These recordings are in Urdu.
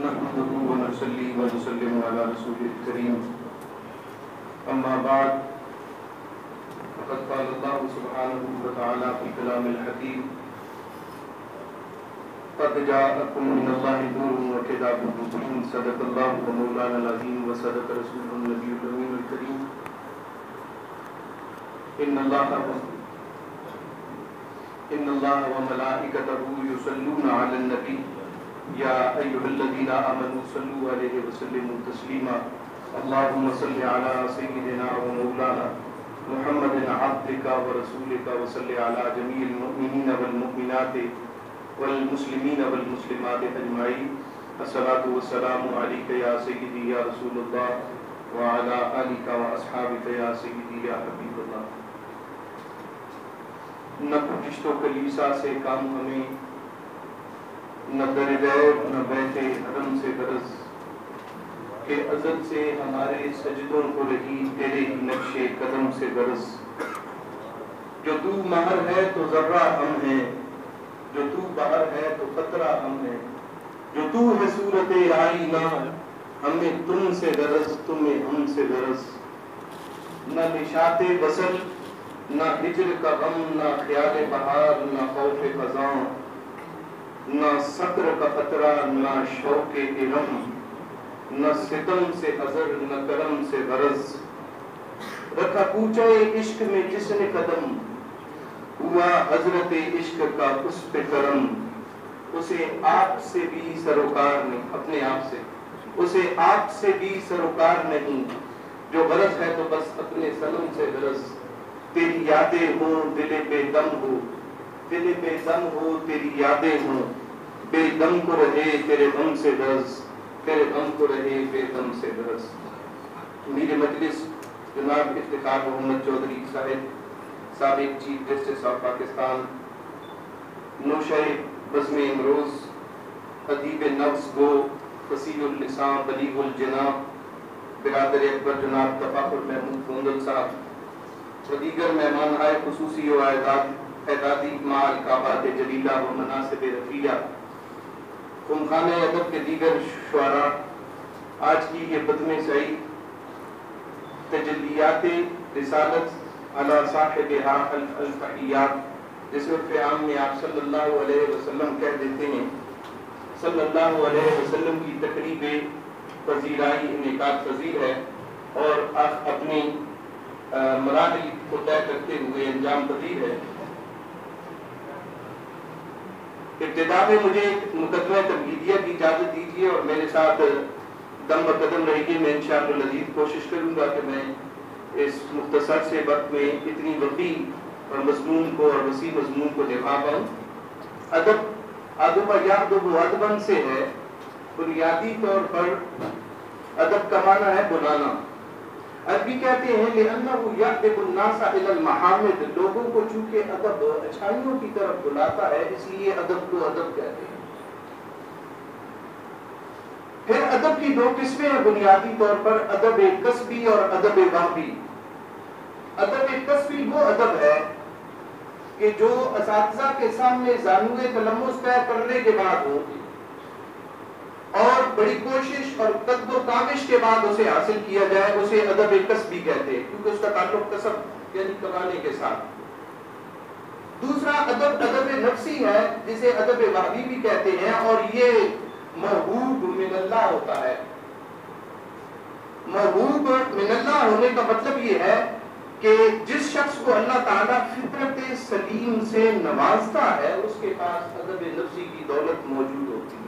نحمده ونصلي ونسلم على رسوله الكريم أما بعد فقد قال الله سبحانه وتعالى في كلام الحكيم قد جاءكم من الله نور وكتاب مبين صدق الله ومولانا العظيم وصدق رسوله النبي الأمين الكريم إن الله وملائكته يصلون على النبي يا أيها الذين آمنوا صلوا عليه وسلموا تسليما اللهم صل على سيدنا ومولانا محمد عبدك ورسولك وصل على جميع المؤمنين والمؤمنات والمسلمين والمسلمات أجمعين الصلاة والسلام عليك يا سيدي يا رسول الله وعلى آلك وأصحابك يا سيدي يا حبيب الله. نہ پشت و کلیسا سے کام ہمیں، نہ در غیب نہ بیت حرم سے غرض، کہ ازل سے ہمارے سجدوں کو رہی تیرے ہی نقش قدم سے غرض. جو تو مہر ہے تو ذرہ ہم ہیں، جو تو بہر ہے تو قطرہ ہم ہیں، جو تو ہے صورت آئینہ ہمیں تم سے غرض تمہیں ہم سے غرض. نہ نشاط وصل نہ ہجر کا غم، نہ خیال بہار نہ خوف خزاں، نہ صبر کا خطرہ نہ شوق ارم، نہ ستم سے حذر نہ کرم سے غرض. رکھا کوچے عشق میں جس نے قدم، ہوا حضرت عشق کا اس پہ کرم. اسے آپ سے بھی سروکار نہیں، اپنے آپ سے اسے آپ سے بھی سروکار نہیں، جو غرض ہے تو بس اپنے سلم سے غرض. تیری یادیں ہوں دل بے دم ہو، دل بے دم ہو تیری یادیں ہوں، بے دم کو رہے تیرے غم سے غرض، تیرے غم کو رہے بے دم سے غرض. میرے مجلس جناب افتخار محمد چودھری صاحب، سابق chief justice of Pakistan, Nausha بزم امروز، ادیب نفس گو، فصیح اللسان، بلیغ الجناب، برادر اکبر جناب تفاخر محمود گوندل صاحب، و دیگر مہمان آئے خصوصی و اعدادی مع الکعبات جلیلہ و مناسب رفیہ، خمخانہ ادب کے دیگر شعراء، آج کی یہ بدم سعید تجلیات رسالت علی صاحبہا الفحیات، جس عرف عام میں آپ صلی اللہ علیہ وسلم کہہ دیتے ہیں، صلی اللہ علیہ وسلم کی تقریب پذیرائی انعقاد پذیر ہے اور اپنی مراحل کو طے کرتے ہوئے انجام پذیر ہے. ابتدا میں مجھے مقدمہ تمہیدیہ کی اجازت دیجیے اور میرے ساتھ دم بقدم رہیے. میں انشاءاللہ العزیز کوشش کروں گا کہ میں اس مختصر سے وقت میں اتنی وسیع اور مضمون کو اور وسیع مضمون کو نبھا پاؤں. ادب ادب یادب ادبن سے ہے. بنیادی طور پر ادب کا معنی ہے بلانا. عربی کہتے ہیں لِأَنَّهُ يَعْدِبُ النَّاسَ إِلَى الْمَحَامِدِ، لوگوں کو چونکہ ادب اچھائیوں کی طرف بلاتا ہے اس لیے ادب کو ادب کہتے ہیں. پھر ادب کی دو قسمیں ہیں بنیادی طور پر، ادب کسبی اور ادب وحبی. ادب کسبی وہ ادب ہے کہ جو اساتذہ کے سامنے زانوئے تلمس طے کرنے کے بعد ہو اور بڑی کوشش اور قد و کاوش کے بعد اسے حاصل کیا جائے، اسے ادب کسبی کہتے ہیں کیونکہ اس کا تعلق کسب یعنی کمانے کے ساتھ. دوسرا ادب ادب نفسی ہے جسے ادب وحبی بھی کہتے ہیں، اور یہ محبوب من اللہ ہوتا ہے. محبوب من اللہ ہونے کا مطلب یہ ہے کہ جس شخص کو اللہ تعالیٰ فطرت سلیم سے نوازتا ہے اس کے پاس ادب نفسی کی دولت موجود ہوتی ہے.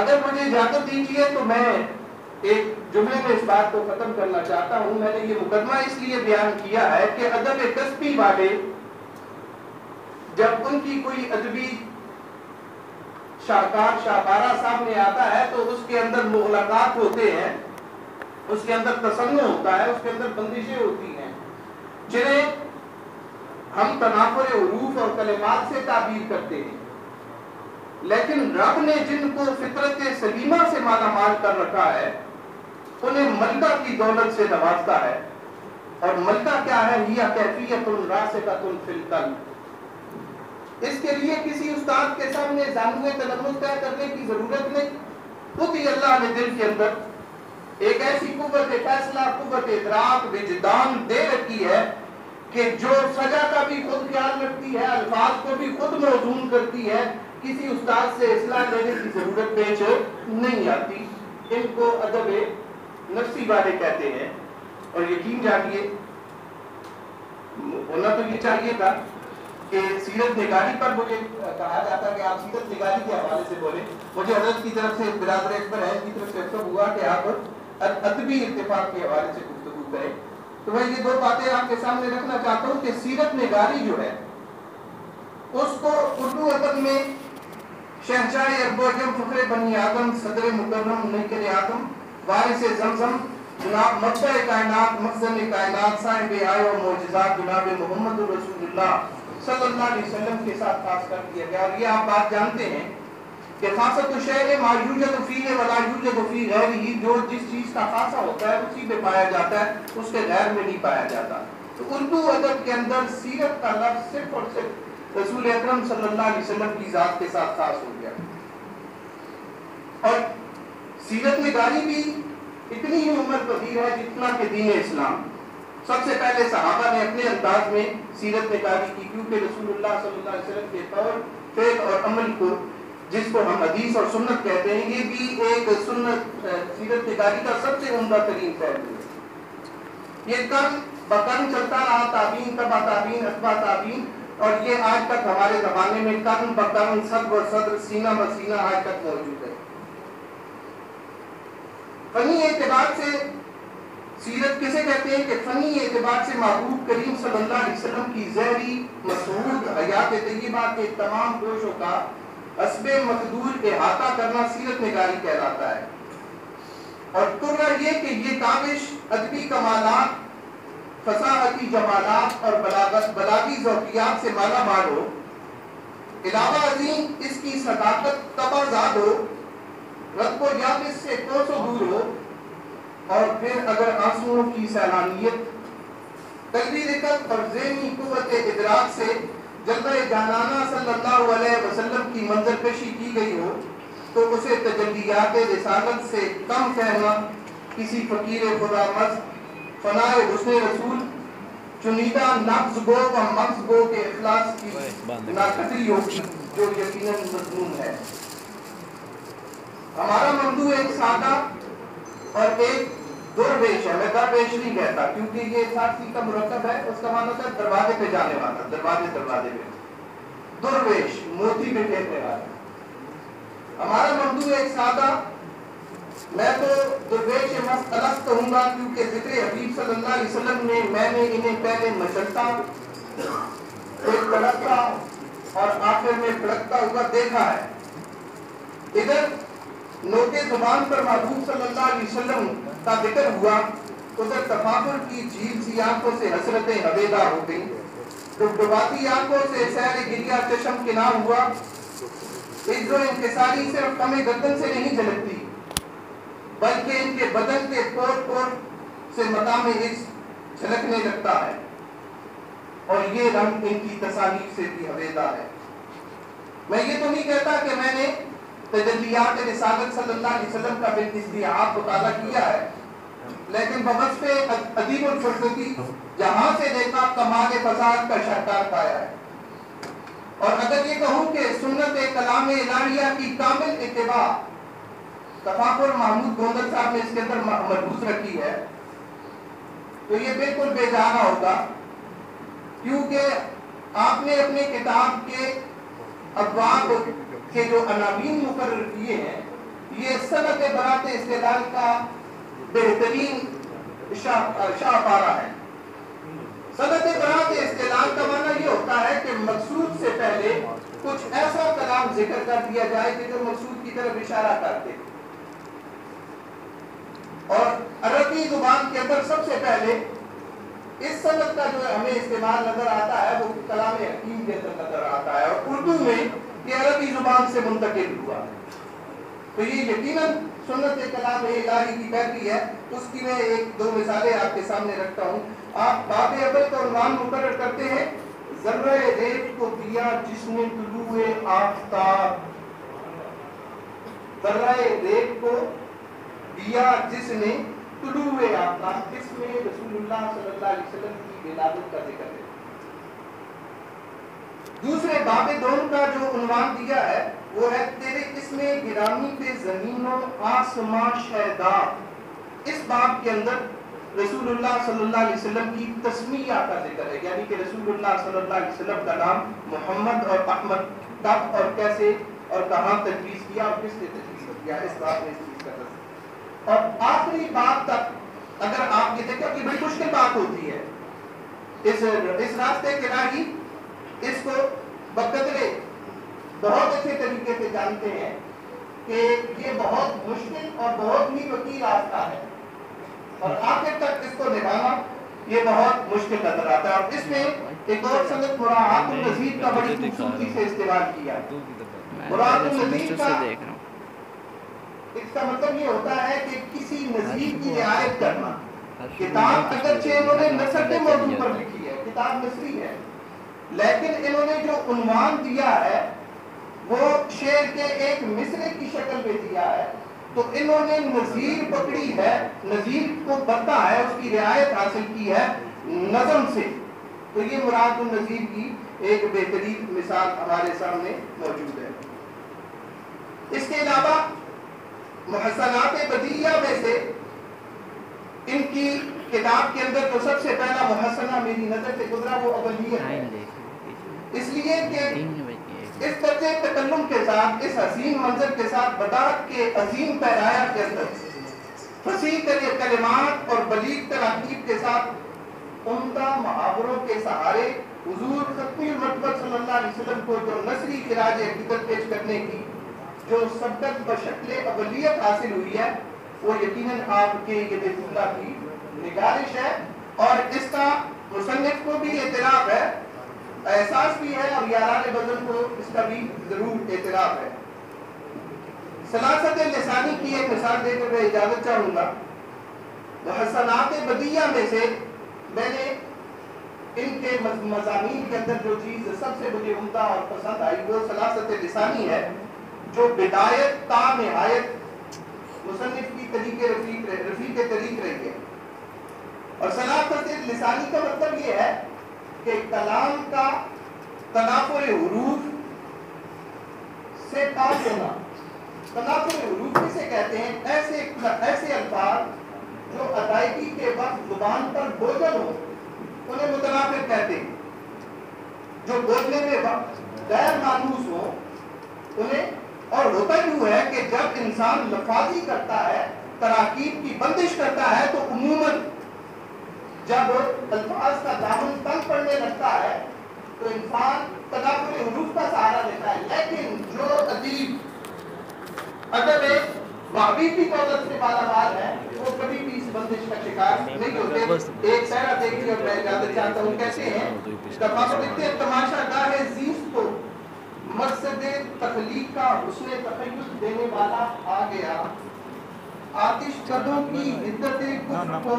اگر مجھے اجازت دیجیے تو میں ایک جملے میں اس بات کو ختم کرنا چاہتا ہوں. میں نے یہ مقدمہ اس لیے بیان کیا ہے کہ ادب کسبی والے جب ان کی کوئی ادبی شاہکار شاہکارہ سامنے آتا ہے تو اس کے اندر مغلقات ہوتے ہیں، اس کے اندر تصنع ہوتا ہے، اس کے اندر بندشیں ہوتی ہیں جنہیں ہم تنافر حروف اور کلمات سے تعبیر کرتے ہیں. لیکن رب نے جن کو فطرت سلیمہ سے مالا مال کر رکھا ہے انہیں ملکہ کی دولت سے نوازتا ہے. اور ملکہ کیا ہے؟ ہی کیفیت راسخۃ فی القلب، اس کے لیے کسی استاد کے سامنے زانوے تلمس طے کرنے کی ضرورت نہیں. خود ہی اللہ نے دل کے اندر ایک ایسی قوت فیصلہ، قوت ادراک، وجدان دے رکھی ہے کہ جو سزا کا بھی خود خیال رکھتی ہے، الفاظ کو بھی خود موزون کرتی ہے. کسی استاد سے اصلاح لینے کی ضرورت پیش نہیں آتی. ان کو ادب نفسی والے کہتے ہیں. اور یقین جانیے، ہونا تو یہ چاہیے تھا کہ سیرت نگاری پر مجھے کہا جاتا کہ آپ سیرت نگاری کے حوالے سے بولیں. مجھے حضرت کی طرف سے، برادر اکبر ہے کی طرف سے اکتب ہوا کہ آپ ادبی اتفاق کے حوالے سے گفتگو کریں. تو میں یہ دو باتیں آپ کے سامنے رکھنا چاہتا ہوں کہ سیرت نگاری جو ہے اس کو اردو ادب میں شہنشاہ ارب و عجم، فخر بنی آدم، صدر مکرم، منکر آدم، وارث زمزم، جناب مبدع کائنات، مخزن کائنات، صاحب آئے و معجزات جناب محمد رسول اللہ صلی اللہ علیہ وسلم کے ساتھ خاص کر دیا گیا. اور یہ آپ بات جانتے ہیں کہ خاصت الشیء ما یوجد فیہ ولا یوجد فی غیرہ، جو جس چیز کا خاصہ ہوتا ہے اسی پہ پایا جاتا ہے، اس کے غیر میں نہیں پایا جاتا. تو اردو ادب کے اندر سیرت کا لفظ صرف اور صرف رسول اکرم صلی اللہ علیہ وسلم کی ذات کے ساتھ خاص ہو گیا. اور سیرت نگاری بھی اتنی ہی عمر پذیر ہے جتنا کہ دین اسلام. سب سے پہلے صحابہ نے اپنے انداز میں سیرت نگاری کی، کیونکہ رسول اللہ صلی اللہ علیہ وسلم کے طور، فعل اور عمل کو، جس کو ہم حدیث اور سنت کہتے ہیں، یہ بھی ایک سنت سیرت نگاری کا سب سے عمدہ ترین پہلو ہے. یہ قرن بقرن چلتا رہا، تابعین تبع تابعین اتباع تابعین، اور یہ آج تک ہمارے زمانے میں قرن بقرن، صدر و صدر، سینہ بسینہ آج تک موجود ہے. فنی اعتبار سے سیرت کسے کہتے ہیں کہ فنی اعتبار سے محبوب کریم صلی اللہ علیہ وسلم کی زہری مسعود حیات طیبہ کے تمام گوشوں کا حسب مقدور احاطہ کرنا سیرت نگاری کہلاتا ہے. اور ترا یہ کہ یہ کاوش ادبی کمالات، فصاحتی جمالات اور بلاغی ذوقیات سے مالا مال ہو، علاوہ ازیں اس کی صداقت تبازاد ہو، رتب و یابس سے کوسوں دور ہو، اور پھر اگر آنسوؤں کی سیلانیت، قلبی رقت اور ذہنی قوت ادراک سے جلوہ جانانہ صلی اللہ علیہ وسلم کی منظر کشی کی گئی ہو، تو اسے تجلیات رسالت سے کم کہنا کسی فقیر خدا مست، فنائے حسن رسول، چنیدہ نفس گو و مغز گو کے اخلاص کی ناقدری ہوگی، جو یقیناً مضمون ہے. ہمارا ممدوح ایک سادہ اور ایک درویش ہے. میں درویش نہیں کہتا کیونکہ یہ فارسی کا مرکب ہے، اس کا معنی ہے دروازے پہ جانے والا، دروازے پہ. درویش موتی میں پھینکنے والا. ہمارا ممدوح ایک سادہ، میں تو درویش مست کہوں گا کیونکہ ذکر حبیب صلی اللہ علیہ وسلم میں نے انہیں پہلے مچلتا، پھر تڑپتا اور آخر میں بھڑکتا ہوا دیکھا ہے. ادھر نوٹ زبان پر محبوب صلی اللہ علیہ وسلم کا ذکر ہوا، ادھر تفاخر کی جھیل سی آنکھوں سے حسرتیں حویدہ ہو گئیں، ڈبڈباتی آنکھوں سے سیر گریہ چشم کنار ہوا. عز و انکساری صرف کم گردن سے نہیں جھلکتی بلکہ ان کے بدن کے پور پور سے مقام عز جھلکنے لگتا ہے، اور یہ رنگ ان کی تصانیف سے بھی حویدہ ہے. میں یہ تو نہیں کہتا کہ میں نے تجلیات رسالت صلی اللہ علیہ وسلم کا بالاستیعاب مطالعہ کیا ہے، لیکن بوصف ادیب الفرزتی جہاں سے دیکھا کمال فضائل کا شاہکار پایا ہے. اور اگر یہ کہوں کہ سنت کلام الہیہ کی کامل اتباع تفاخر محمود گوندل صاحب نے اس کے اندر ملحوظ رکھی ہے، تو یہ بالکل بے جانا ہوگا، کیونکہ آپ نے اپنے کتاب کے ابواب کے جو عناوین مقرر کیے ہیں، یہ صنعت برات استدلال کا بہترین شاہکارہ ہے. صنعت برات استدلال کا معنی یہ ہوتا ہے کہ مقصود سے پہلے کچھ ایسا کلام ذکر کر دیا جائے کہ جو مقصود کی طرف اشارہ کرتے. اور عربی زبان کے اندر سب سے پہلے اس صنعت کا جو ہمیں استعمال نظر آتا ہے وہ کلام حکیم کے اندر نظر آتا ہے، اور اردو میں یہ عربی زبان سے منتقل ہوا. تو یہ یقیناً سنت کلام الہی کی پیروی ہے. اس کی میں ایک دو مثالیں آپ کے سامنے رکھتا ہوں. آپ باب اول کا عنوان مقرر کرتے ہیں ذرہ ریت کو دیا جس نے طلوع آفتاب، ذرہ ریت کو دیا جس نے طلوع آفتاب. اس میں رسول اللہ صلی اللہ علیہ وسلم کی ولادت کا ذکر ہے. دوسرے باب دوم کا جو عنوان دیا ہے وہ ہے تیرے اسم گرامی پہ زمین و آسمان شہدا. اس باب کے اندر رسول اللہ صلی اللہ علیہ وسلم کی تسمیہ کا ذکر ہے، یعنی کہ رسول اللہ صلی اللہ علیہ وسلم کا نام محمد اور احمد کب اور کیسے اور کہاں تجویز کیا اور کس نے تجویز کیا، اس بات میں اس چیز کا ذکر. اور آخری بات تک اگر آپ یہ دیکھیں کہ بڑی مشکل بات ہوتی ہے اس راستے کے راہی اس کو بقدرے بہت اچھے طریقے سے جانتے ہیں کہ یہ بہت مشکل اور بہت ہی وسیع راستہ ہے اور آخر تک اس کو نبھانا یہ بہت مشکل نظر آتا ہے. اور اس میں ایک اور سند مراعات النظیر کا بڑی خوبصورتی سے استعمال کیا. مراعات النظیر کا اس کا مطلب یہ ہوتا ہے کہ کسی نظیر کی رعایت کرنا. کتاب اگرچہ انہوں نے نثر کے موضوع پر لکھی ہے، کتاب نثری ہے، لیکن انہوں نے جو عنوان دیا ہے وہ شعر کے ایک مصرع کی شکل میں دیا ہے. تو انہوں نے نظیر پکڑی ہے، نظیر کو پتہ ہے، اس کی رعایت حاصل کی ہے نظم سے. تو یہ مراد النظیر کی ایک بہترین مثال ہمارے سامنے موجود ہے. اس کے علاوہ محسنات بدیعہ میں سے ان کی کتاب کے اندر جو سب سے پہلا محسنہ میری نظر سے گزرا وہ اولیت ہے، اس لیے کہ اس طرز تکلم کے ساتھ، اس حسین منظر کے ساتھ، بداعت کے عظیم پیرایا کے اندر فصیح کلمات اور بلیغ تراکیب کے ساتھ عمدہ محاوروں کے سہارے حضور ختمی المرتبہ صلی اللہ علیہ وسلم کو جو نثری خراج عقیدت پیش کرنے کی جو سبقت بشکل اولیت حاصل ہوئی ہے وہ یقیناً آپ کے یہ بیت اللہ کی نگارش ہے. اور اس کا مصنف کو بھی اعتراف ہے، احساس بھی ہے، اور یاران بدن کو اس کا بھی ضرور اعتراف ہے. سلاست لسانی کی ایک مثال دے کر میں اجازت چاہوں گا. محسنات بدیعہ میں سے میں نے ان کے مضامین کے اندر جو چیز سب سے مجھے عمدہ اور پسند آئی وہ سلاست لسانی ہے، جو بدایت تا نہایت مصنف کی رفیق طریق رہی ہے. اور سلاست لسانی کا مطلب یہ ہے کہ کلام کا تنافر حروف سے پاک ہونا. تنافر حروف کسے کہتے ہیں؟ ایسے الفاظ جو ادائیگی کے وقت زبان پر بوجھل ہو انہیں متنافر کہتے ہیں. جو بولنے میں وقت غیر مانوس ہو انہیں. اور ہوتا یوں ہے کہ جب انسان لفاظی کرتا ہے، تراکیب کی بندش کرتا ہے، تو عموماً جب الفاظ کا دامن تنگ پڑنے لگتا ہے تو انسان تنافر حروف کا سہارا لیتا ہے. لیکن جو ادیب ادب وہابی کی دولت سے مالامال ہے وہ کبھی بھی اس بندش کا شکار نہیں ہوتے. ایک شعر دیکھیے اور میں اجازت چاہتا ہوں، کہتے ہیں تماشا گاہ زیست کو مقصد تخلیق کا حسن تخیل دینے والا آ گیا. آتش قدوں کی حدت کفر کو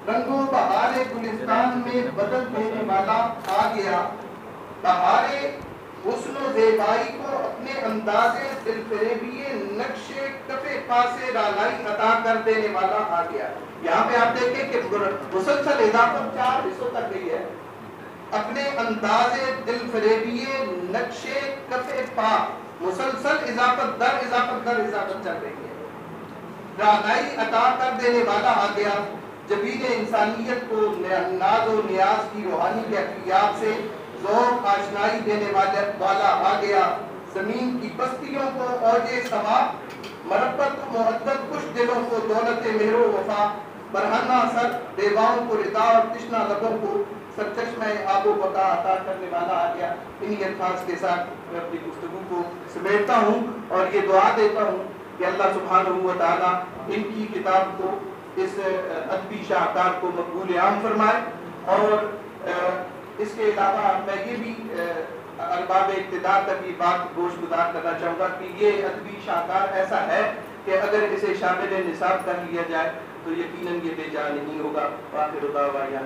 رنگوں بہار گلستان میں بدل دینے والا آ گیا. بہار حسن و زیبائی کو اپنے انداز دل فریبی نقش کف پاس رالائی عطا کر دینے والا آ گیا. یہاں پہ آپ دیکھیں کہ مسلسل اضافت 4 حصوں تک گئی ہے. اپنے انداز دل فریبی نقش کف پا، مسلسل اضافت در اضافت در اضافت چل رہی ہے. رالائی عطا کر دینے والا آ گیا. جبین انسانیت کو ناز و نیاز کی روحانی کیفیات سے ذوق آشنائی دینے والا آ گیا. زمین کی بستیوں کو اوج سما، مربت محدت کچھ دلوں کو دولت مہر و وفا، برہنہ سر بیواؤں کو ردا اور تشنہ لبوں کو سرچشمہ آب و بقا عطا کرنے والا آ گیا. انہی الفاظ کے ساتھ میں اپنی گفتگو کو سمیٹتا ہوں اور یہ دعا دیتا ہوں کہ اللہ سبحانہ و تعالیٰ ان کی کتاب کو، اس ادبی شاہکار کو مقبول عام فرمائے. اور اس کے علاوہ میں یہ بھی ارباب اقتدار تک یہ بات گوش گزار کرنا چاہوں گا کہ یہ ادبی شاہکار ایسا ہے کہ اگر اسے شامل نصاب کر لیا جائے تو یقیناً یہ بے جا نہیں ہوگا. آخر دعوانا